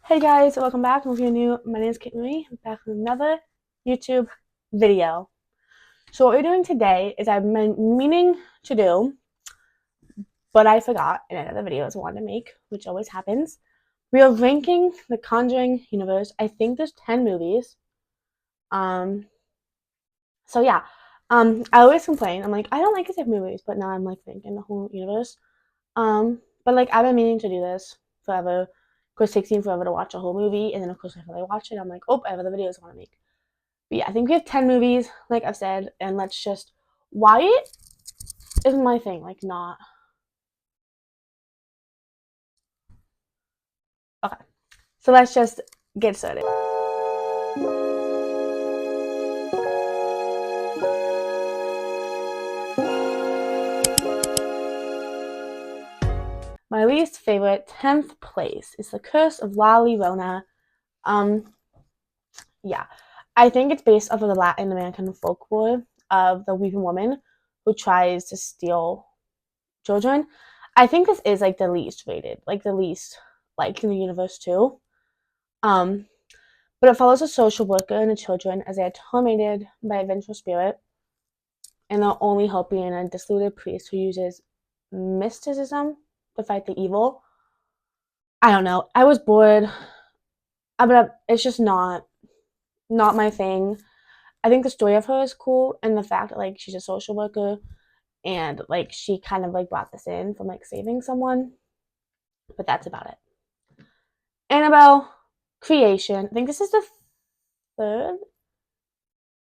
Hey guys, welcome back. If you're new, my name is Kate Marie. I'm back with another YouTube video. So what we're doing today is I've been meaning to do, but I forgot in another videos I wanted to make, which always happens. We are ranking the Conjuring universe. I think there's 10 movies. Um, so yeah. I always complain. I'm like, I don't like to movies, but now I'm like ranking the whole universe. But like I've been meaning to do this forever. Of course, it takes me forever to watch a whole movie, and then of course after I watch it, I'm like, oh, I have other videos I want to make. But yeah, I think we have 10 movies, like I've said, and let's just. Why is my thing like not. Okay. So let's just get started. My least favorite, 10th place, is The Curse of La Llorona. Um, yeah. I think it's based off of the Latin American folklore of the weeping woman who tries to steal children. I think this is like the least rated, like the least like in the universe too. Um, but it follows a social worker and the children as they are tormented by a vengeful spirit, and their only hope being a disluted priest who uses mysticism to fight the evil. I don't know. I was bored, but it's just not my thing. I think the story of her is cool, and the fact that like she's a social worker and like she kind of like brought this in from like saving someone, but that's about it. Annabelle Creation. I think this is the third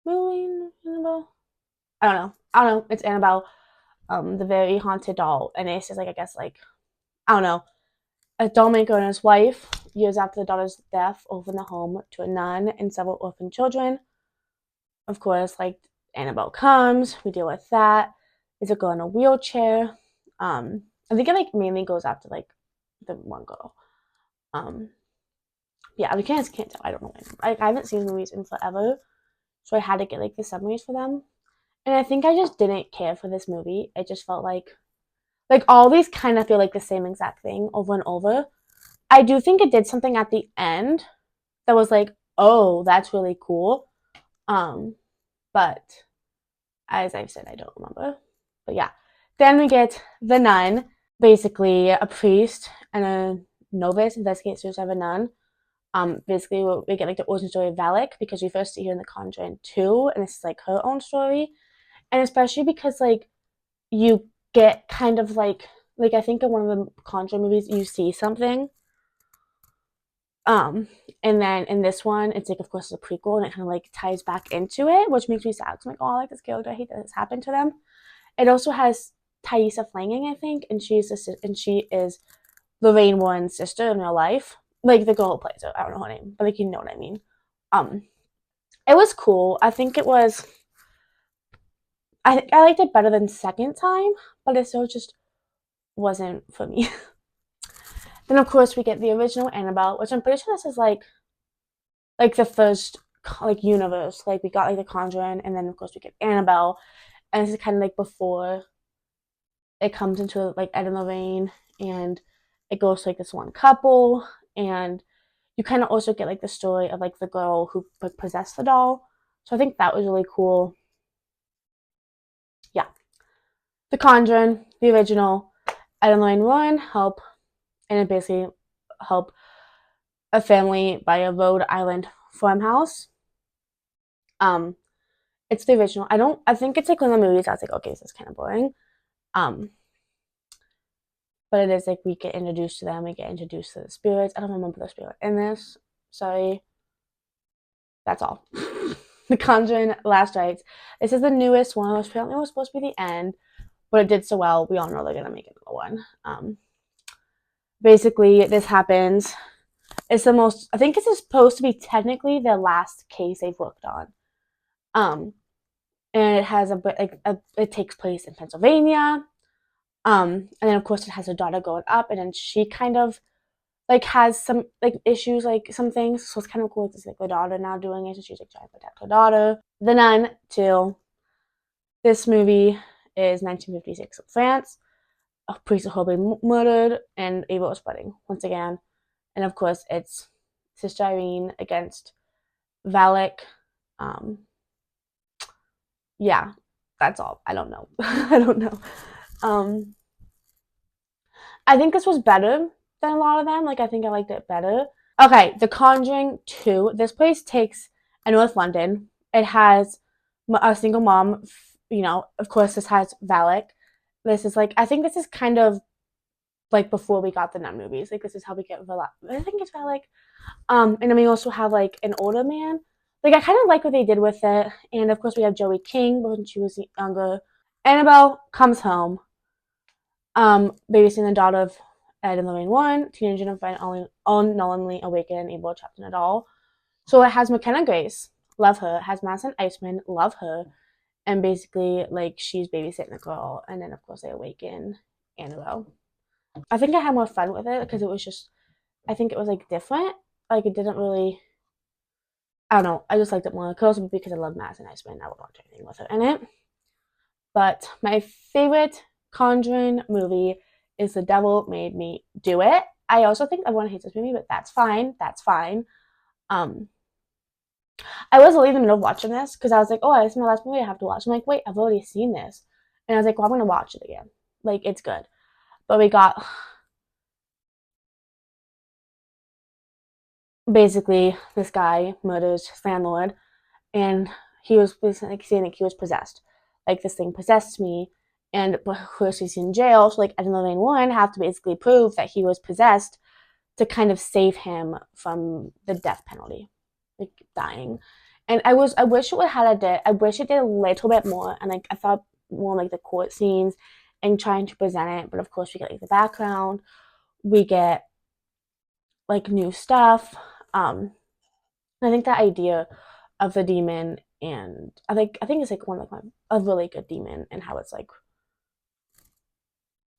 movie. Annabelle. I don't know. It's Annabelle, the very haunted doll, and it's just like I guess like I don't know. A dollmaker and his wife, years after the daughter's death, open the home to a nun and several orphan children. Of course, like Annabelle comes, we deal with that. Is a girl in a wheelchair? I think it like mainly goes after like the one girl. Um, yeah, we can't tell. I don't know. I haven't seen movies in forever, so I had to get like the summaries for them. And I think I just didn't care for this movie. It just felt like all these kind of feel like the same exact thing over and over. I do think it did something at the end that was like, oh, that's really cool. Um, but as I've said, I don't remember. But yeah. Then we get The Nun, basically a priest and a novice investigate suicide of a nun. Basically we get like the origin story of Valak because we first see her in The Conjuring 2, and this is like her own story. And especially because like you get kind of like I think in one of the Conjuring movies you see something. Um, and then in this one, it's like of course it's a prequel and it kind of like ties back into it, which makes me sad. I'm like, oh, I like this character. I hate that this happened to them. It also has Thaisa Flanging, I think, and she is Lorraine Warren's sister in real life. Like the girl who plays her. I don't know her name, but like you know what I mean. Um, it was cool. I think it was. I liked it better than second time, but it still just wasn't for me. Then of course we get the original Annabelle, which I'm pretty sure this is like the first like universe. Like we got like the Conjuring, and then of course we get Annabelle, and this is kind of like before it comes into like Ed and Lorraine, and it goes to like this one couple, and you kind of also get like the story of like the girl who like possessed the doll. So I think that was really cool. Yeah, the Conjuring, the original, Ed and Lorraine Warren help, and it basically help a family buy a Rhode Island farmhouse. Um, it's the original. I think it's like one of the movies I was like, okay, this is kind of boring. Um, but it is like we get introduced to them, we get introduced to the spirits. I don't remember the spirit in this. Sorry. That's all. The Conjuring Last Rites. This is the newest one, which apparently was supposed to be the end, but it did so well. We all know they're gonna make another one. Basically, this happens. It's the most. I think this is supposed to be technically the last case they've worked on. Um, and it has it takes place in Pennsylvania. And then of course it has her daughter growing up, and then she kind of like has some like issues, like some things. So it's kind of cool to see like the daughter now doing it, so she's like trying to protect her daughter. The Nun too. This movie is 1956 in France. A priest is horribly murdered, and evil is spreading once again. And of course, it's Sister Irene against Valak. Yeah, that's all. I don't know. I don't know. Um, I think this was better than a lot of them. Like, I think I liked it better. Okay, The Conjuring 2. This place takes in North London. It has a single mom. You know, of course, this has Valak. This is like, I think this is kind of like before we got the Nun movies. Like, this is how we get Valak. I think it's Valak. And then we also have like an older man. Like, I kind of like what they did with it. And of course, we have Joey King when she was younger. Annabelle comes home, babysitting the daughter of Ed and Lorraine Warren, teenage and unknowingly awakened and able to trapped in a doll. So it has McKenna Grace, love her. It has Madison Iceman, love her. And basically, like, she's babysitting the girl. And then, of course, they awaken Annabelle. I think I had more fun with it because it was just, I think it was like different. Like, it didn't really, I don't know. I just liked it more. Also because I love Madison Iceman. I would watch anything with her in it. But my favorite Conjuring movie is The Devil Made Me Do It. I also think everyone hates this movie, but that's fine. That's fine. Um, I was really in the middle of watching this because I was like, oh, this is my last movie I have to watch. I'm like, wait, I've already seen this. And I was like, well, I'm going to watch it again. Like, it's good. But we got basically this guy murders his landlord, and he was basically saying like he was possessed. Like, this thing possessed me. And of course, he's in jail. So, like, Ed and Lorraine Warren have to basically prove that he was possessed to kind of save him from the death penalty, like dying. And I wish it would have had a bit. I wish it did a little bit more. And like, I thought more like the court scenes and trying to present it. But of course, we get like the background. We get like new stuff. I think that idea of the demon, and I think it's like one of like a really good demon, and how it's like,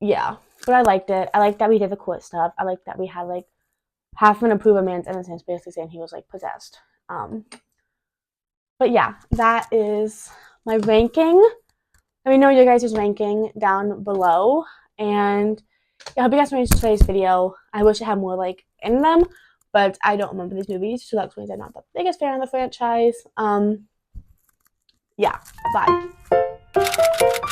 yeah. But I liked it. I liked that we did the court stuff. I liked that we had like half an approve a man's innocence, basically saying he was like possessed. But yeah, that is my ranking. Let me know your guys' ranking down below. And I hope you guys enjoyed today's video. I wish it had more like in them, but I don't remember these movies, so that's why I'm not the biggest fan of the franchise. Yeah, bye.